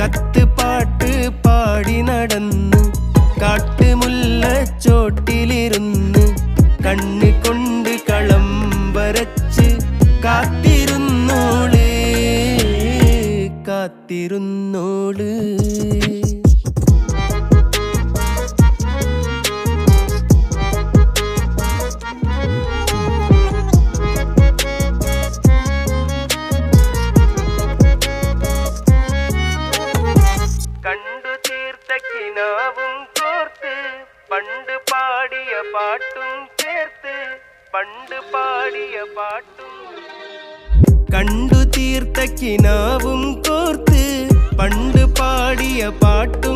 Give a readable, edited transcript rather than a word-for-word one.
കത്ത് പാട്ട് പാടി നടന്ന് കാട്ടുമുല്ലച്ചോട്ടിലിരുന്ന് കണ്ണ് കൊണ്ട് കളം വരച്ച് കാത്തിരുന്നോള് കാത്തിരുന്നോള്. കണ്ടു തീർത്ത കിനാവും കോർത്ത് പണ്ട് പാടിയ പാട്ടും ചേർത്ത് പണ്ട് പാടിയ പാട്ടും. കണ്ടു തീർത്ത കിനാവും കോർത്ത് പണ്ട് പാടിയ പാട്ടും